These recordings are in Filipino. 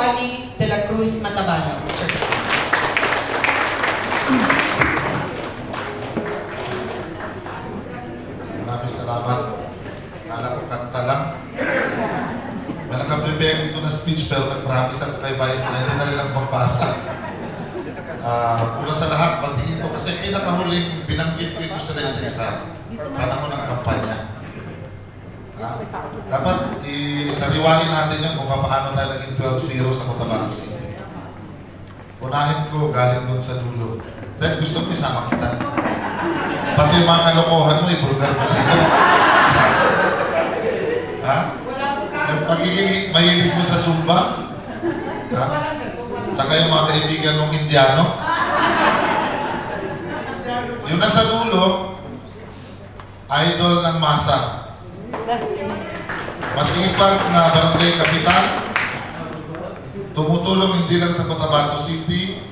Ali de la Cruz Matabalo. Sir. Maraming salamat. Kala ko kanta lang. May nakaprepare ito na speech pero nag-promise ako kay Vice na hindi na nilang magbasa. Una sa lahat, pati ito kasi pinakahuling binanggit ko ito sa isa-isa. Panahon ng kampanya. Dapat isariwain natin yun kung paano tayo naging 12-0 sa Cotabato City. Unahin ko galing doon sa dulo. Dahil gusto ko isama kita. Pati yung mga kalokohan mo, ibulgar mo dito. Ha? Yung pagiging mahilig mo sa Zumba? Ha? Tsaka yung mga kaibigan mong Indiano? Yung nasa dulo, idol ng masa. Masipag na barangay kapitan, tumutulong hindi lang sa Cotabato City,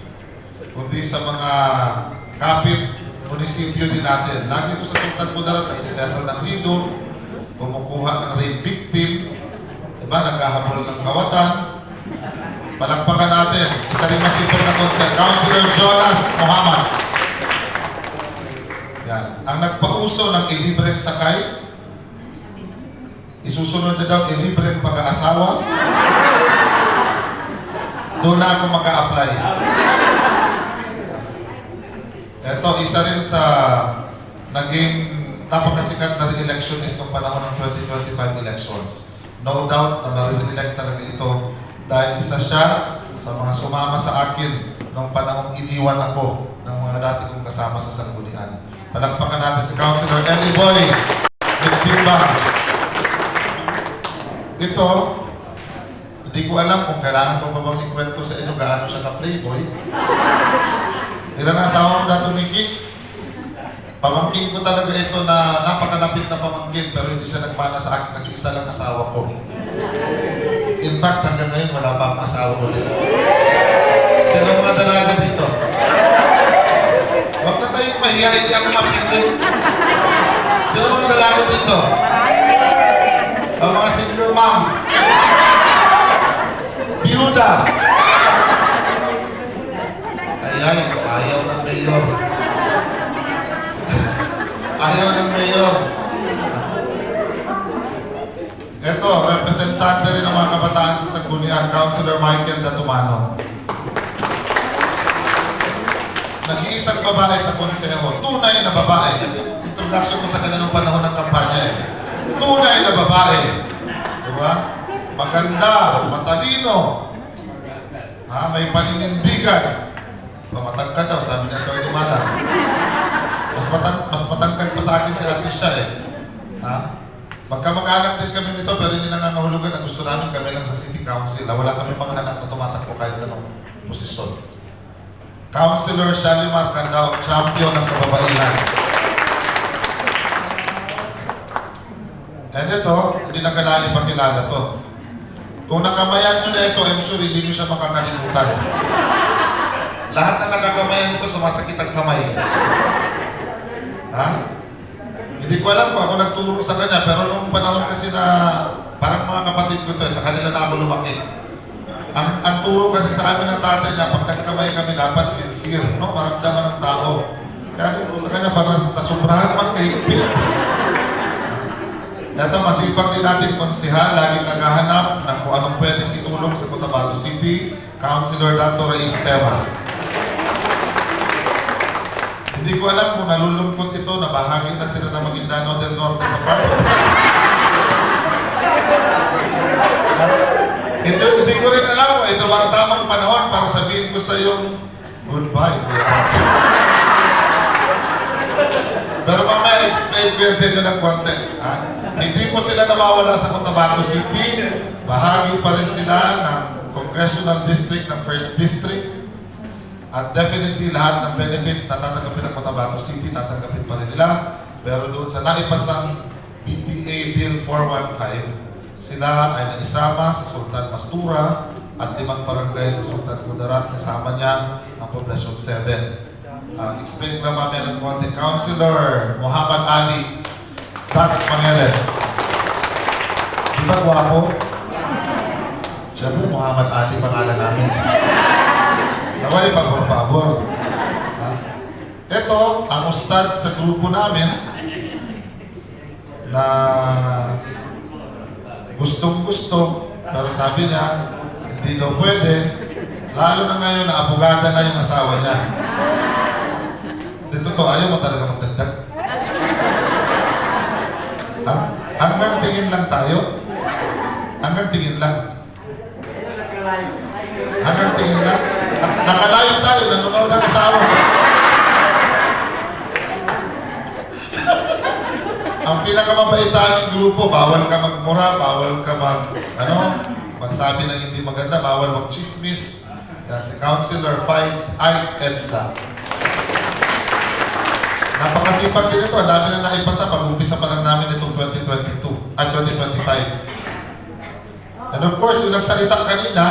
kundi sa mga kapit munisipyo din natin. Lagi ito sa Sultan Kudarat, nagsisettle ng lido, kumukuha ng rape victim, diba, naghahabol ng kawatan. Palakpakan natin, isa rin masipag na Councilor Jonas Muhammad. Yan. Ang nagpauso ng ilibreng sakay, isusunod na daw ilibreng pag-aasawa. Doon na ako mag-a-apply. Ito, isa rin sa naging napakasikat na re-electionist ng panahon ng 2025 elections. No doubt na ma-re-elect talaga ito dahil isa siya sa mga sumama sa akin nung panahong iniwan ako ng mga dati kong kasama sa sanggunian. Palakpakan natin si Councilor Eli Boy Nagtimbang. Ito, hindi ko alam kung kailangan ko pa bang ikwento sa inyo gaano siya ka-playboy. Ilan na asawa mo dato, Mickey? Pamangkin ko talaga ito na napakalapit na pamangkin pero hindi siya nagmana sa akin kasi isa lang asawa ko. In fact, hanggang ngayon wala pa akong asawa ko dito. Sino mga dalaga dito? Huwag na kayong mahiya, hindi ako mapili. Sino mga dalaga dito? Ang mga single mom. Biyuda. Ayan, ayaw ng mayor. Ayaw ng mayor. Ito, representante rin ng mga kabataan sa Sanggunian, Councilor Michael Datumano. Nag-iisang babae sa konseho, tunay na babae. Introduction ko sa kanya ng panahon ng kampanya eh. Tunay na babae. Diba? Maganda, matalino. May paninindigan. Matangkad daw, sabi niya ito ay lumala. Mas matangkad pa sa akin si Ate siya eh. Magkamag-anak din kami nito pero hindi nangangahulugan na gusto namin kami lang sa City Council. Wala kami mga anak na tumatakbo kahit anong posisyon. Councilor Shalimar Candao, champion ng kababaihan. And ito, hindi na kailangan ipakilala to. Kung nakamayan nyo na ito, I'm sure hindi nyo siya makakalimutan. Lahat na nakakamayan nito, sumasakit ang kamay. Hindi ko alam kung ako nagturo sa kanya, pero nung panahon kasi na parang mga kapatid ko to, sa kanila na ako lumaki. Ang turo kasi sa amin ng tatay niya, pag nagkamay kami, dapat sincere, no? Maramdaman ng tao. Kaya sa kanya, parang nasubrahan man kahigpit. Ito, masipag din natin konsihal, laging naghahanap ng kung anong pwedeng itulong sa Cotabato City, Councilor Dato Reyes Sema. Hindi ko alam kung nalulungkot ito na bahagi na sila ng Maguindano del Norte sa party. Hindi ko rin alam kung ito ba ang tamang panahon para sabihin ko sa iyong goodbye. Pero mamaya explain ko yan sa inyo ng konti. Hindi po sila nawawala sa Cotabato City. Bahagi pa rin sila ng Congressional District ng 1st District. At definitely lahat ng benefits na tatanggapin ng Cotabato City, tatanggapin pa rin nila. Pero doon sa naipasang BTA Bill 415, sila ay naisama sa Sultan Mastura at 5 barangay sa Sultan Kudarat. Kasama niya ang Poblasyon 7. Explain na mamaya ng konti. Councilor Muhammad Ali Tats Mangere. Di ba gwapo? Siyempre, Muhammad Ali pangalan namin. Sabay, pabor-pabor. Ha? Ito, ang ustad sa grupo namin na gustong-gusto, pero sabi niya, hindi daw pwede, lalo na ngayon na abogada na yung asawa niya. Dito to, ayaw mo talaga magdagdag. Ha? Hanggang tingin lang tayo. Hanggang tingin lang. Hanggang tingin lang. Nakalayo tayo, nanonood ang asawa. Ang pinakamabait sa aming grupo, bawal ka magmura, bawal ka magsabi ng hindi maganda, bawal mag-chismis. Yan, si Councilor Fights Ike Edsta. Napakasipag din ito, ang dami na naipasa, pag-umpisa pa lang namin itong 2022, at 2025. And of course, yung nagsalita kanina,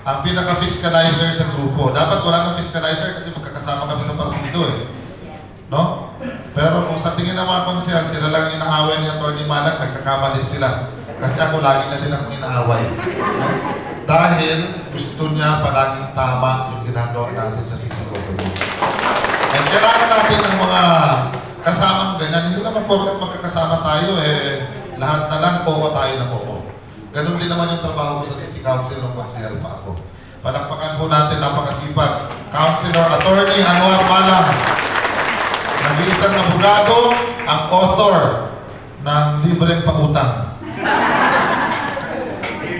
ang pinaka-fiscalizer sa grupo. Dapat wala nang fiscalizer kasi magkakasama kami sa partido eh. No? Pero kung sa tingin ng mga konsyal, sila lang inaaway ni Atty. Malak, nagkakamali sila. Kasi ako lagi na din akong inaaway. No? Dahil gusto niya palaging tama yung ginagawa natin sa city government. And kailangan natin ng mga kasamang ganyan. Hindi naman porkat magkakasama tayo lahat na lang oo tayo na oo. Ganun din naman yung trabaho ko sa City Council nung konsehal pa ako. Palakpakan po natin, napakasipag. Councilor Atty. Anwar Malang. Nag-iisang abogado, ang author ng libreng pautang.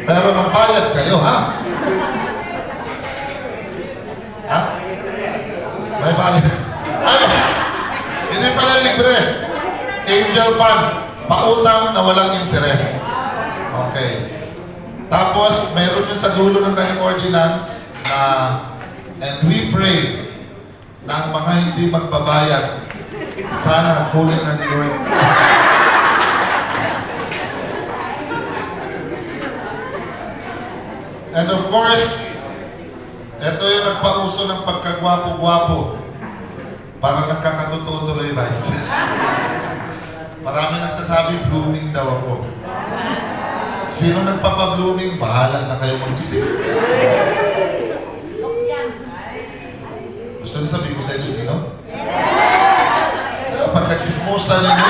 Pero magbayad kayo, ha? Ha? May bayad. Ay, hindi pala libre. Angel Fund. Pautang na walang interes. Okay. Tapos, mayroon yung sa dulo ng kanyang ordinance na and we pray na ang mga hindi magbabayad, sana kunin na ni Lord. And of course, ito yung nagpauso ng pagkagwapo-gwapo. Parang nagkakatotoo tuloy, Vice. Marami nagsasabi, blooming daw ako. Sino nagpapa-blooming? Bahala na kayo mag-isip. Gusto niyo sabihin ko sa inyo sino? Sino? Pagkachismosa ninyo.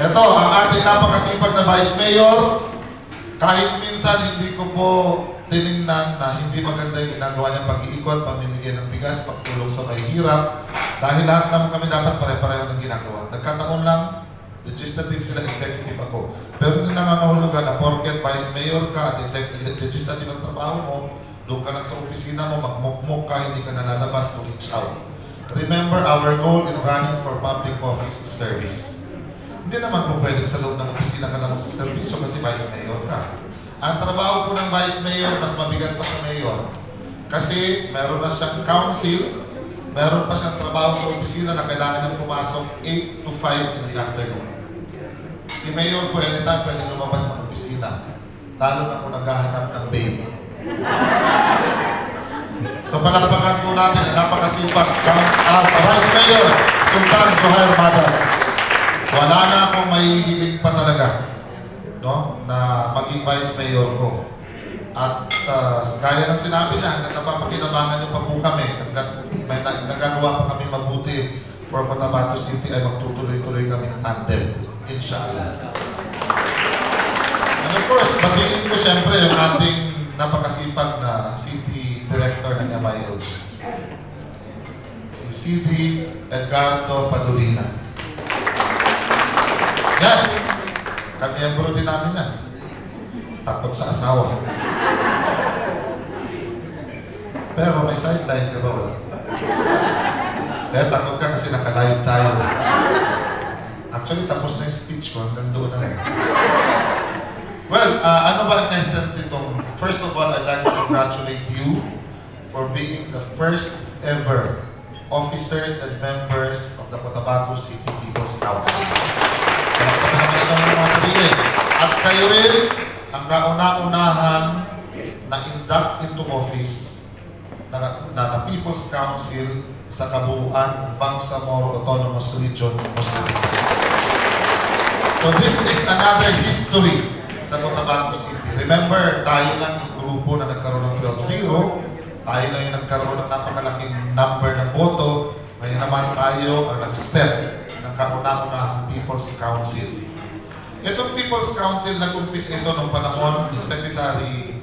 Ito, ang ating napakasipag na Vice Mayor. Kahit minsan hindi ko po tinignan na hindi maganda yung ginagawa niyang pag-iikot, pamimigay ng bigas, pagtulong sa may hirap. Dahil lahat naman kami dapat pare-pareho ng ginagawa. Nagkataon lang, legislative sila, executive ako. Pero hindi nangangahulugan na porket Vice Mayor ka at legislative ang trabaho mo, doon ka lang sa opisina mo, magmukmuk ka, hindi ka nalalabas to reach out. Remember, our goal in running for public office is service. Hindi naman po pwede sa loob ng opisina ka na magsaservisyo kasi Vice Mayor ka. Ang trabaho po ng Vice Mayor, mas mabigat pa sa Mayor. Kasi meron na siyang council, meron pa siyang trabaho sa opisina na kailangan niyang pumasok 8 to 5 in the afternoon. Si Mayor po, anytime pwede lumabas ng opisina. Lalo na kung naghahanap ng babe. So palakpakan po natin ang napakasipag Vice Mayor Sultan Johair Madar. Wala na akong mahihiling pa talaga, no, na maging Vice Mayor ko. At gaya ng sinabi na, hanggang napapakinabangan niyo pa po kami, hanggang may nagagawa pa kami mabuti for Cotabato City ay magtutuloy-tuloy kami tandem. Inshallah. And of course, batiin ko siyempre yung ating napakasipag na City Director ng MILG. Si CD Edgardo Padurina. Yan. Kamiyembro din namin yan. Takot sa asawa. Pero may sideline ka ba? Wala. Kaya takot ka kasi nakalive tayo. Actually, tapos na yung speech ko. Hanggang doon na lang. Well, ano ba ang essence nitong? First of all, I'd like to congratulate you for being the first ever officers and members of the Cotabato City People's Council. At kayo rin ang kauna-unahang na-induct into office na People's Council sa kabuuan ng Bangsamoro Autonomous Region Muslim. So this is another history sa Cotabato City. Remember, tayo lang yung grupo na nagkaroon ng 12-0. Tayo lang yung nagkaroon ng napakalaking number ng boto. Ngayon naman tayo ang nag-set ng kauna-unahang People's Council. Itong People's Council, nag-umpisa ito nung panahon ni Secretary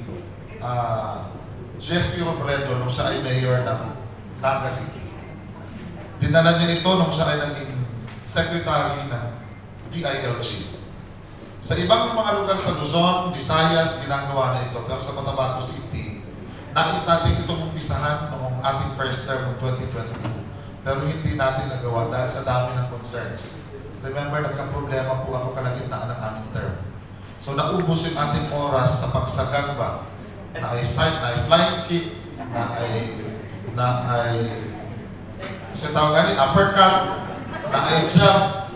Jesse Robredo nung siya ay mayor ng Naga City. Dinala niya ito nung siya ay naging secretary ng DILG. Sa ibang mga lugar sa Luzon, Visayas, ginagawa na ito. Pero sa Cotabato City, nais natin itong umpisahan noong ating first term ng 2022. Pero hindi natin nagawa dahil sa dami ng concerns. Remember, nagka-problema po ako kalagitnaan ng aming term. So naubos yung ating oras sa pagsagamba na ay side, na ay flying kick, na ay siya tawag ni uppercut, na ay jump,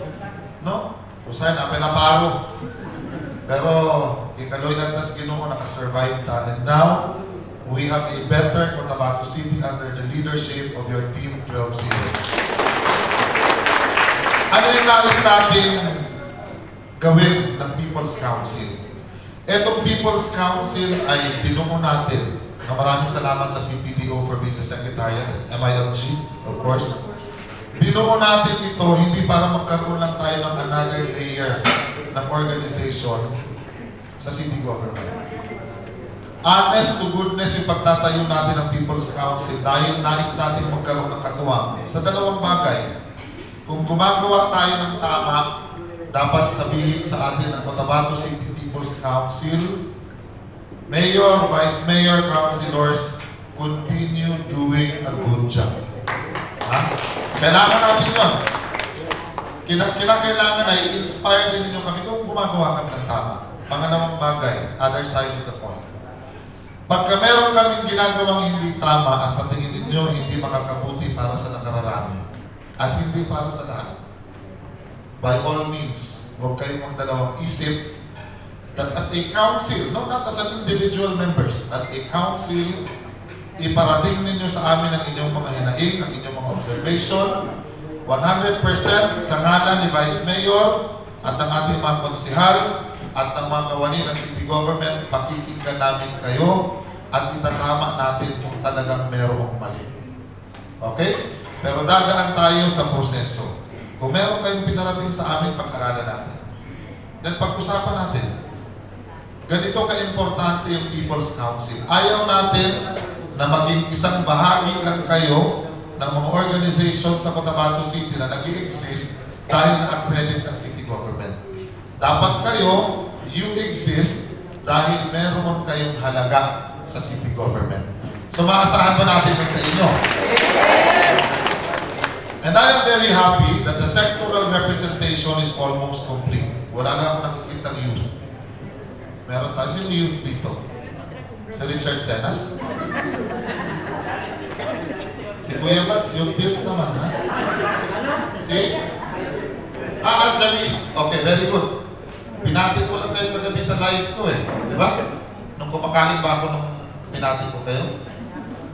no? Usay na pinaparo. Pero ikaloy lantas Ginoo naka-survive ta. And now we have a better Cotabato City under the leadership of your team 12-0. Ano yung nais natin gawin ng People's Council? Etong People's Council ay pinuno natin na maraming salamat sa CPDO for being the secretariat at MILG, of course. Binuo natin ito hindi para magkaroon lang tayo ng another layer ng organization sa city government. Honest to goodness yung pagtatayo natin ng People's Council dahil nais natin magkaroon ng katuwang sa dalawang bagay. Kung gumagawa tayo ng tama, dapat sabihin sa atin ng Cotabato City People's Council, Mayor, Vice Mayor, Councilors, continue doing a good job. Ha? Kailangan natin yun. Kailangan na i-inspire din ninyo kami kung gumagawa kami ng tama. Pangalawang bagay, other side of the coin. Pagka meron kaming ginagawang hindi tama at sa tingin ninyo hindi makakabuti para sa nakararami at hindi para sa lahat, by all means, huwag kayong magdalawang isip that as a council, no, not as an individual members, as a council, iparating ninyo sa amin ang inyong mga hinaing, ang inyong mga observation, 100% sa ngalan ni Vice Mayor at ng ating mga konsihal at ng mga kawani ng city government, pakikinggan namin kayo at itatama natin kung talagang merong mali. Okay? Pero dadaan tayo sa proseso. Kung meron kayong pinarating sa amin, pag-aralan natin. Then pag-usapan natin. Ganito ka-importante yung People's Council. Ayaw natin na maging isang bahagi lang kayo ng mga organization sa Cotabato City na nag-i-exist dahil na-accredit ng city government. Dapat kayo, you exist dahil meron kayong halaga sa city government. So maasahan ba natin yun sa inyo? And I am very happy that the sectoral representation is almost complete. Wala na ako nakikita ng youth. Meron tayo. Sino youth dito? Si Richard Senas? Si Kuya Mats, yung tip naman, ha? Si? Aljamis. Okay, very good. Pinati ko lang kayo kagabi sa live ko eh. Di ba? Nung kumakain ba ako nung pinati ko kayo?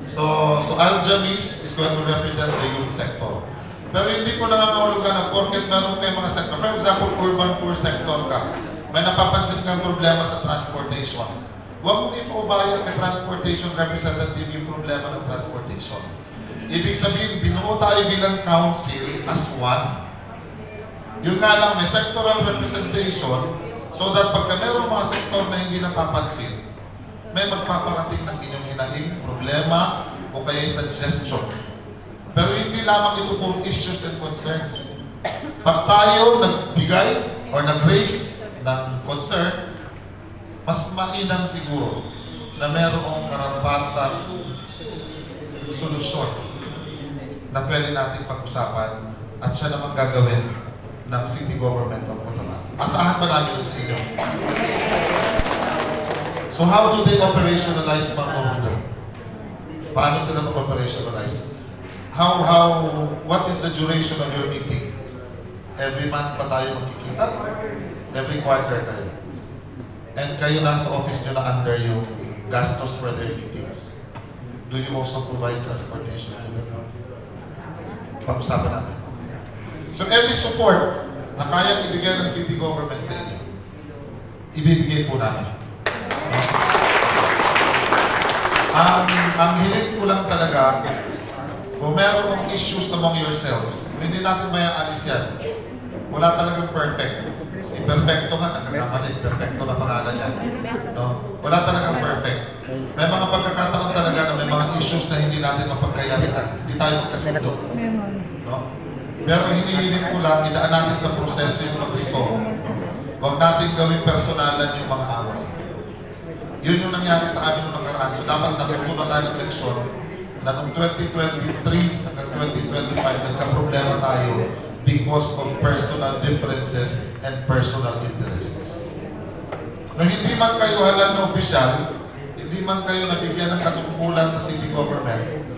So Aljamis is going to represent the youth sector. Pero hindi ko nangangahulugan na porket meron kayo mga sector. For example, urban poor sector ka. May napapansin kang problema sa transportation. Huwag mong ipaubaya kay transportation representative yung problema ng transportation. Ibig sabihin, binuo tayo bilang council as one. Yun nga lang, may sectoral representation so that pagka mayroong mga sektor na hindi napapansin, may magpaparating ng inyong hinahing problema o kaya suggestion. Pero hindi lamang ito puro issues and concerns. Pag tayo nagbigay or nag-raise ng concern, mas mainam siguro na mayroong karapatang solusyon na pwede natin pag-usapan at siya naman gagawin ng City Government of Cotabato. Asahan ba namin sa inyo? So how do they operationalize Ma'am Noruda? Paano sila mag-operationalize? What is the duration of your meeting? Every month pa tayo magkikita? Every quarter kayo? And kayo nasa office nyo na under yung gastos for their meetings. Do you also provide transportation to them? Pag-usapan natin. So every support na kayang ibigay ng city government sa inyo, ibibigay po namin. No? Ang hiling ko lang talaga, kung meron kong issues among yourselves, hindi natin may aalis yan. Wala talagang perfect. Si perfecto nga, nagkakamali. Perfecto na pangalan yan. No? Wala talagang perfect. May mga pagkakataon talaga na may mga issues na hindi natin mapagkayarihan. Hindi tayo magkasundo. No? Pero hinihiling ko lang, idaan natin sa proseso yung mag-resolve. Huwag natin gawing personalan yung mga away. Yun yung nangyari sa amin noong nakaraan. So dapat natuto na tayo ng leksyon na noong 2023 hanggang 2025, nagka-problema tayo because of personal differences and personal interests. Nung hindi man kayo halal na opisyal, hindi man kayo nabigyan ng katungkulan sa city government,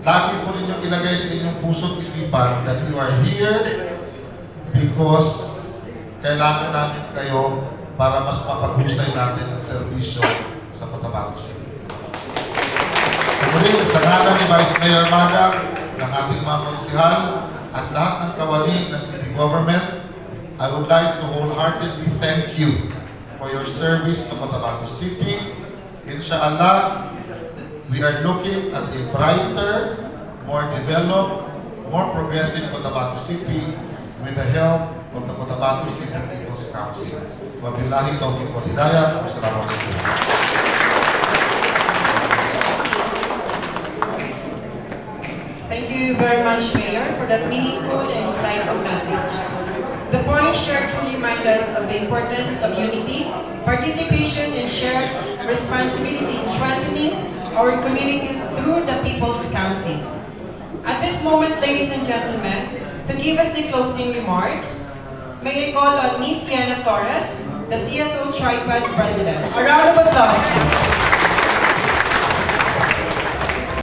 lagi po ninyong ilagay sa inyong puso't isipan that you are here because kailangan namin kayo para mas mapaghusay natin ang serbisyo sa Cotabato City. Muli, sa ngalan ni Vice Mayor Madang, ng ating mga konsihal, at lahat ng kawani ng city government, I would like to wholeheartedly thank you for your service to Cotabato City. Inshallah, we are looking at a brighter, more developed, more progressive Cotabato City with the help of the Cotabato City People's Council. Wabillahi taufiq wal hidayah. Wassalamualaikum. Thank you very much, Mayor, for that meaningful and insightful message. The points shared truly remind us of the importance of unity, participation, and shared responsibility in strengthening our community through the People's Council. At this moment, ladies and gentlemen, to give us the closing remarks, may I call on Ms. Yana Torres, the CSO Tripod President. A round of applause, please.